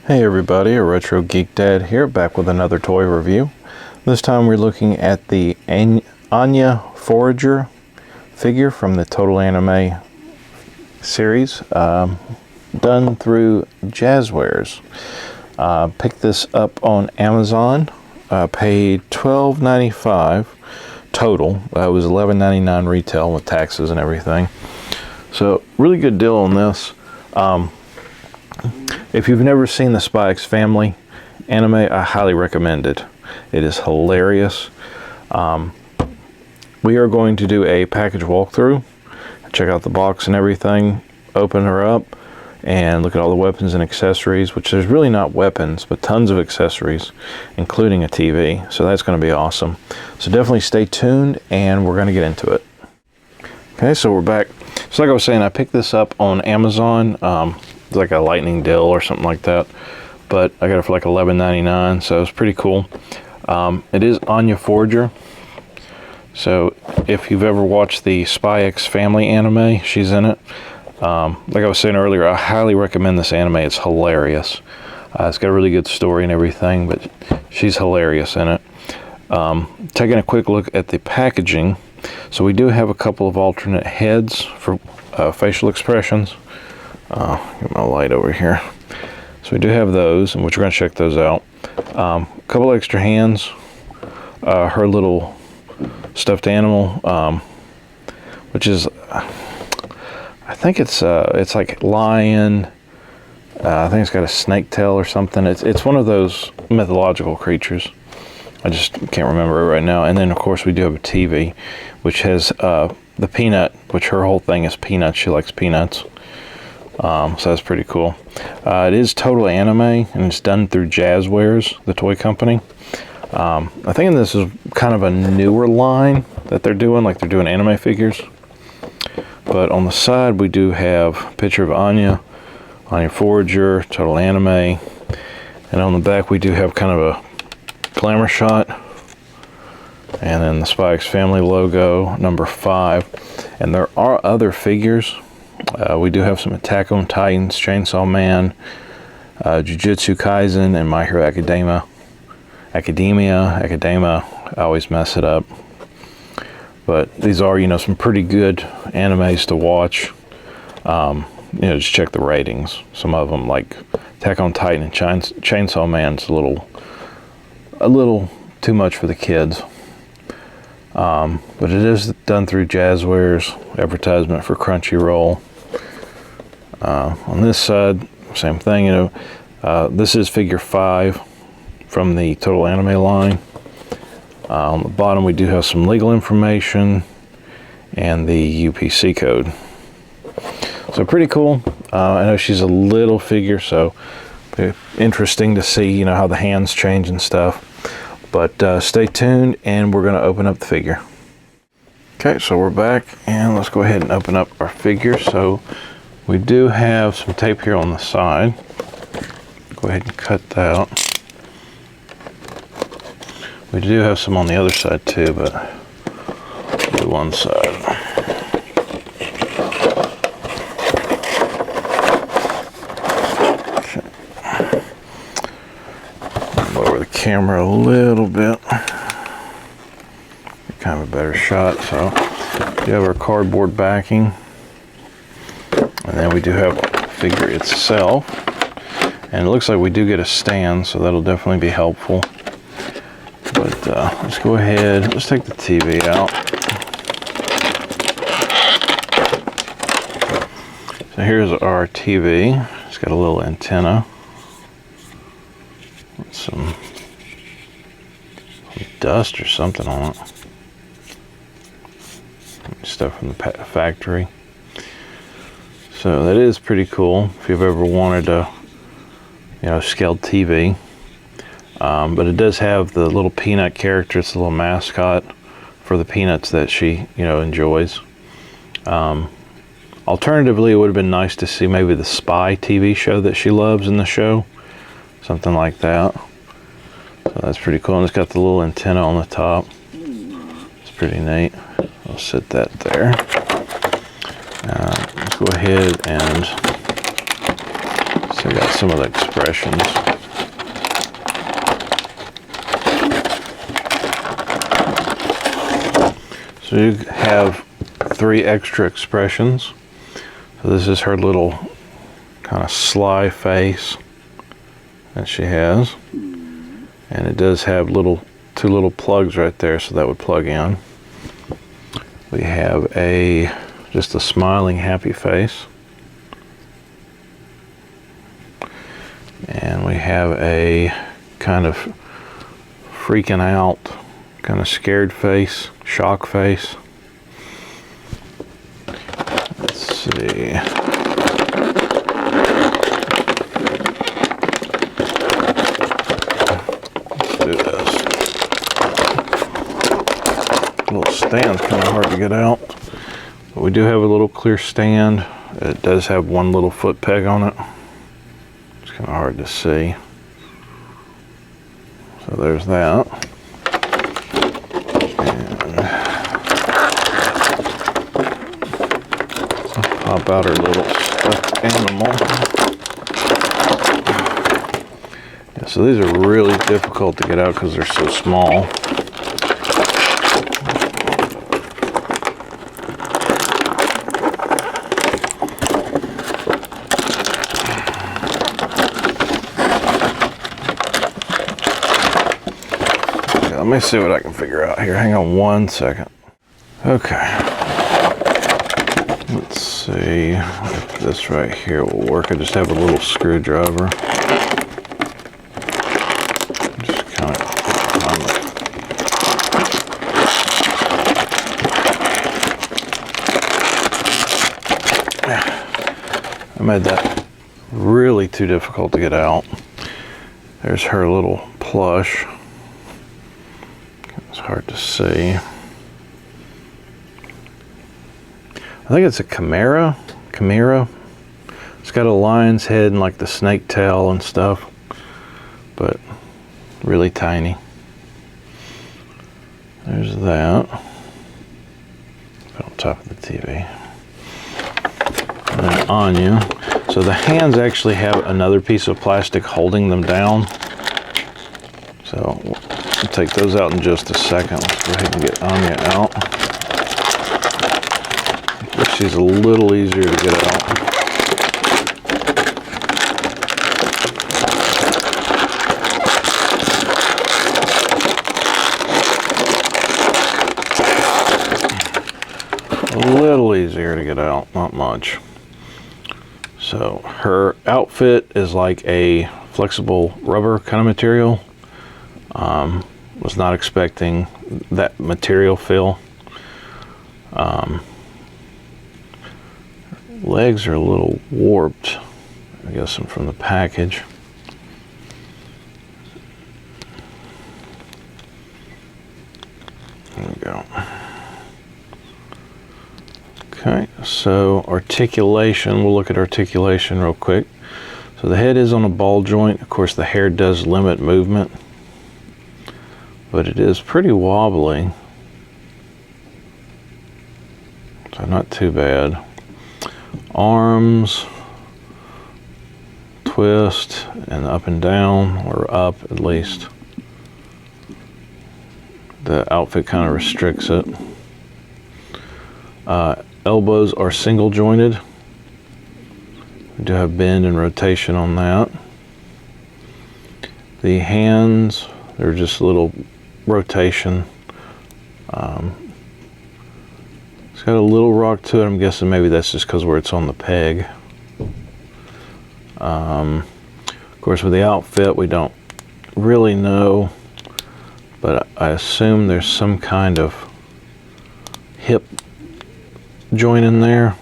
Hey everybody, a Retro Geek Dad here, back with another toy review. This time we're looking at the Anya Forger figure from the Total Anime series, done through Jazwares. Picked this up on Amazon, paid $12.95 total. It was $11.99 retail with taxes and everything. So really good deal on this. If you've never seen the Spy X Family anime, I highly recommend it. It is hilarious. We are going to do a package walkthrough, check out the box and everything, open her up, and look at all the weapons and accessories, which there's really not weapons, but tons of accessories, including a TV. So that's going to be awesome. So definitely stay tuned, and we're going to get into it. Okay, so we're back. So like I was saying, I picked this up on Amazon. Like a lightning deal or something like that, but I got it for like $11.99, so it was pretty cool. It is Anya Forger, so if you've ever watched the Spy X Family anime, she's in it. Like I was saying earlier, I highly recommend this anime. It's hilarious. It's got a really good story and everything, but she's hilarious in it. Taking a quick look at the packaging, so we do have a couple of alternate heads for facial expressions. Get my light over here. So we do have those, and we're going to check those out. A couple extra hands. Her little stuffed animal, which is, I think it's like lion. I think it's got a snake tail or something. It's one of those mythological creatures. I just can't remember it right now. And then of course we do have a TV, which has the peanut, which her whole thing is peanuts. She likes peanuts. So that's pretty cool. It is Total Anime, and it's done through Jazwares, the toy company. I think this is kind of a newer line that they're doing, like they're doing anime figures. But on the side, we do have a picture of Anya Forger, Total Anime, and on the back we do have kind of a glamour shot, and then the Spy X Family logo, number 5. And there are other figures. We do have some Attack on Titans, Chainsaw Man, Jujutsu Kaisen, and My Hero Academia. I always mess it up. But these are, some pretty good animes to watch. Just check the ratings. Some of them, like Attack on Titan and Chainsaw Man's a little too much for the kids. But it is done through Jazwares, advertisement for Crunchyroll. On this side, same thing, this is figure 5 from the Total Anime line. On the bottom we do have some legal information and the UPC code. So pretty cool. I know she's a little figure, so interesting to see, how the hands change and stuff. But stay tuned, and we're going to open up the figure. Okay, so we're back, and let's go ahead and open up our figure. So we do have some tape here on the side. Go ahead and cut that out. We do have some on the other side too, but do one side. Okay. Lower the camera a little bit. Kind of a better shot. So we have our cardboard backing. And then we do have the figure itself. And it looks like we do get a stand, so that'll definitely be helpful. But let's go ahead, let's take the TV out. So here's our TV. It's got a little antenna. Some dust or something on it. Stuff from the factory. So that is pretty cool if you've ever wanted a scaled TV. But it does have the little peanut character. It's a little mascot for the peanuts that she enjoys. Alternatively, it would have been nice to see maybe the Spy TV show that she loves in the show, something like that. So that's pretty cool. And it's got the little antenna on the top. It's pretty neat. I'll set that there. Let's go ahead and set we got some of the expressions. So you have 3 extra expressions. So this is her little kind of sly face that she has. And it does have 2 little plugs right there, so that would plug in. We have just a smiling, happy face. And we have a kind of freaking out, kind of scared face, shock face. Let's see. Let's do this. Little stand's kind of hard to get out, but we do have a little clear stand. It does have 1 little foot peg on it. It's kind of hard to see. So there's that. And I'll pop out our little stuffed animal. Yeah, so these are really difficult to get out because they're so small. Let me see what I can figure out here. Hang on 1 second. Okay. Let's see if this right here will work. I just have a little screwdriver. Just kind of I made that really too difficult to get out. There's her little plush. It's hard to see. I think it's a chimera. It's got a lion's head and like the snake tail and stuff, but really tiny. There's that. Put on top of the TV. And then Anya. So the hands actually have another piece of plastic holding them down. So we'll take those out in just a second. Let's go ahead and get Anya out. I think she's a little easier to get out. A little easier to get out, not much. So her outfit is like a flexible rubber kind of material. Was not expecting that material feel. Legs are a little warped, I guess, from the package. There we go. Okay, so articulation, we'll look at articulation real quick. So the head is on a ball joint. Of course, the hair does limit movement, but it is pretty wobbly. So not too bad. Arms, twist, and up and down, or up at least. The outfit kind of restricts it. Elbows are single jointed. We do have bend and rotation on that. The hands, they're just a little rotation. It's got a little rock to it. I'm guessing maybe that's just because where it's on the peg. Of course, with the outfit, we don't really know, but I assume there's some kind of hip joint in there.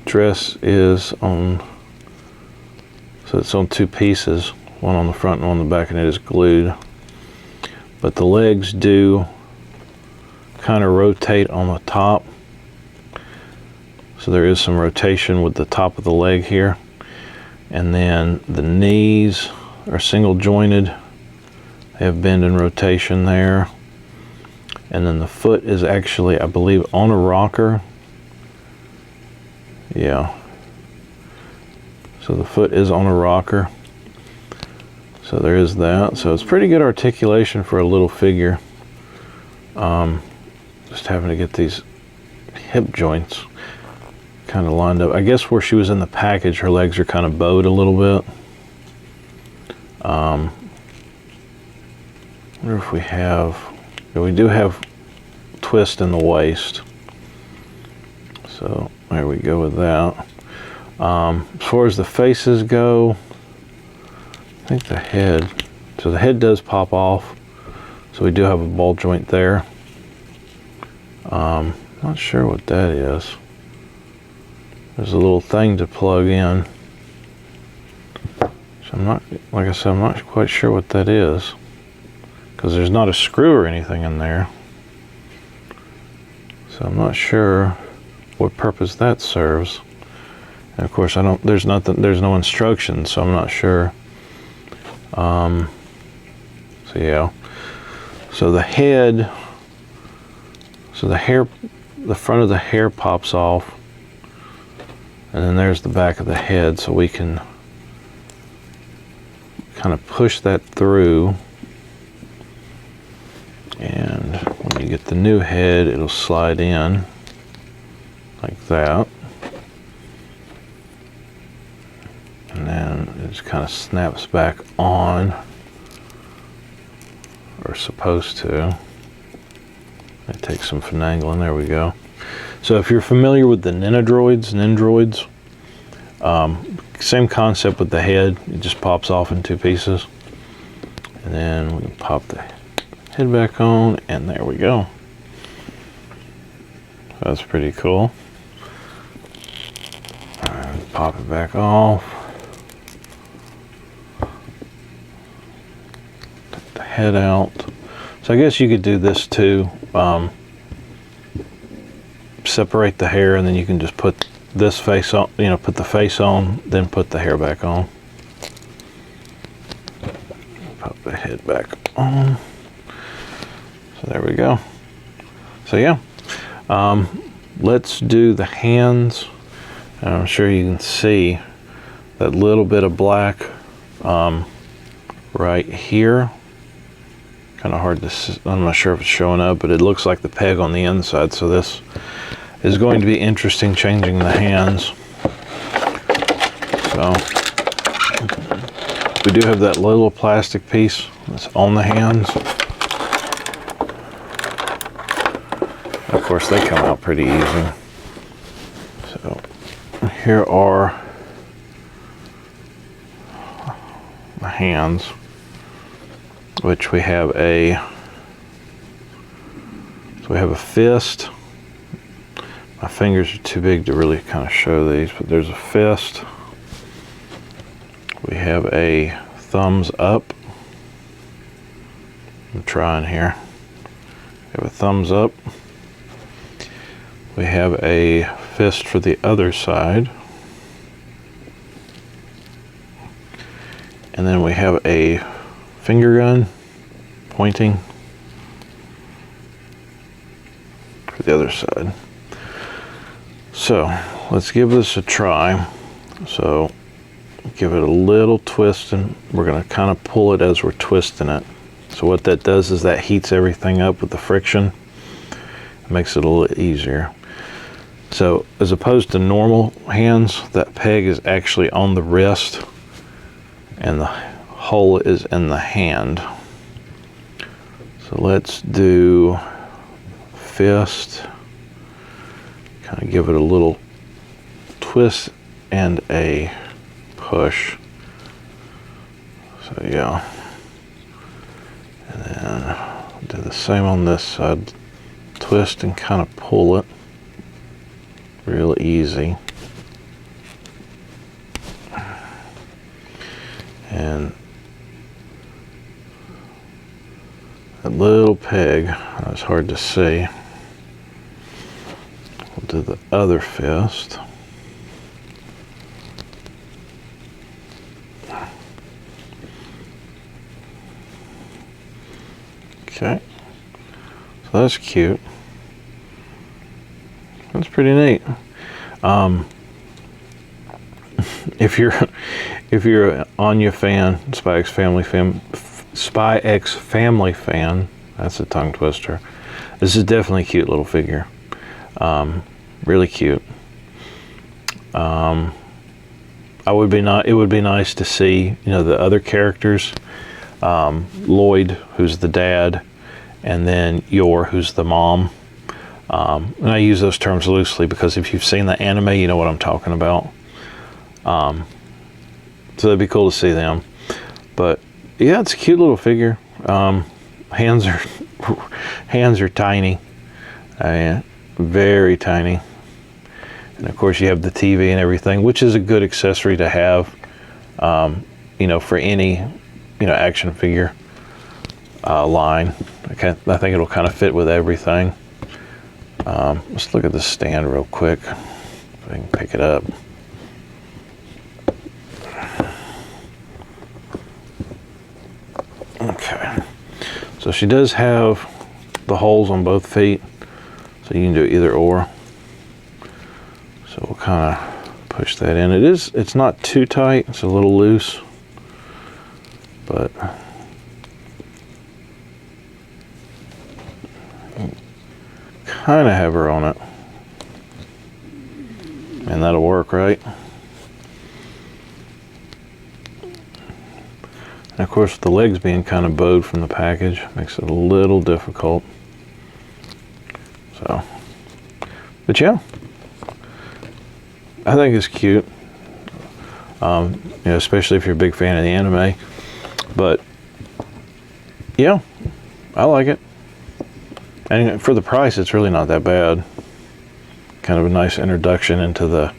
Dress is on, so it's on 2 pieces, one on the front and one on the back, and it is glued. But the legs do kind of rotate on the top. So there is some rotation with the top of the leg here. And then the knees are single jointed. They have bend and rotation there. And then the foot is actually, I believe, on a rocker. Yeah. So the foot is on a rocker. So there is that. So it's pretty good articulation for a little figure. Just having to get these hip joints kind of lined up. I guess where she was in the package, her legs are kind of bowed a little bit. I wonder if we have, yeah, we do have twist in the waist. So there we go with that. As far as the faces go, I think the head, so the head does pop off. So we do have a ball joint there. Not sure what that is. There's a little thing to plug in. So I'm not, like I said, I'm not quite sure what that is, because there's not a screw or anything in there. So I'm not sure what purpose that serves. And of course, there's no instructions, so I'm not sure. So yeah. So the head, the front of the hair pops off, and then there's the back of the head, so we can kind of push that through, and when you get the new head, it'll slide in like that, and then it just kind of snaps back on, or supposed to. It takes some finagling. There we go. So if you're familiar with the Nendroids, same concept with the head. It just pops off in two pieces, and then we can pop the head back on, and there we go. That's pretty cool. And pop it back off. Take the head out. So I guess you could do this too. Separate the hair, and then you can just put this face on, put the face on, then put the hair back on. Pop the head back on. So there we go. So yeah, let's do the hands. And I'm sure you can see that little bit of black right here. Kind of hard to see. I'm not sure if it's showing up, but it looks like the peg on the inside. So this is going to be interesting, changing the hands. So we do have that little plastic piece that's on the hands. Of course, they come out pretty easy. So here are the hands, which we have a fist. My fingers are too big to really kind of show these, but there's a fist. We have a thumbs up. I'm trying here. We have a thumbs up. We have a fist for the other side. And then we have a finger gun pointing for the other side. So let's give this a try. So give it a little twist, and we're going to kind of pull it as we're twisting it. So what that does is that heats everything up with the friction. It makes it a little easier. So as opposed to normal hands, that peg is actually on the wrist and the hole is in the hand. So let's do fist. Kind of give it a little twist and a push. So yeah. And then do the same on this side. Twist and kind of pull it. Real easy. And that little peg, that's hard to see. We'll do the other fist. Okay, so that's cute. That's pretty neat. if you're an Anya fan, Spy X Family fan, that's a tongue twister. This is definitely a cute little figure. Really cute. It would be nice to see, the other characters. Lloyd, who's the dad, and then Yor, who's the mom. And I use those terms loosely because if you've seen the anime, you know what I'm talking about. So it'd be cool to see them. But yeah, it's a cute little figure. Hands are tiny, very tiny. And of course you have the TV and everything, which is a good accessory to have, for any, action figure line. Okay, I think it'll kind of fit with everything. Let's look at the stand real quick, if I can pick it up. Okay, so she does have the holes on both feet, so you can do either or. So we'll kind of push that in. It's not too tight, it's a little loose, but kind of have her on it, and that'll work, right? And of course, the legs being kind of bowed from the package makes it a little difficult. So, but yeah, I think it's cute. Especially if you're a big fan of the anime. But yeah, I like it. And for the price, it's really not that bad. Kind of a nice introduction into the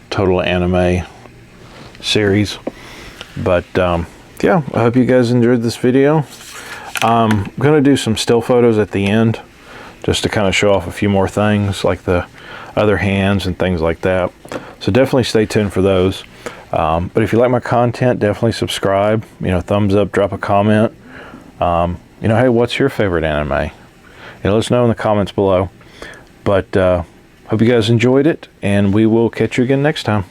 total anime series. But yeah, I hope you guys enjoyed this video. I'm going to do some still photos at the end, just to kind of show off a few more things, like the other hands and things like that. So definitely stay tuned for those. But if you like my content, definitely subscribe. Thumbs up, drop a comment. Hey, what's your favorite anime? Let us know in the comments below. But hope you guys enjoyed it, and we will catch you again next time.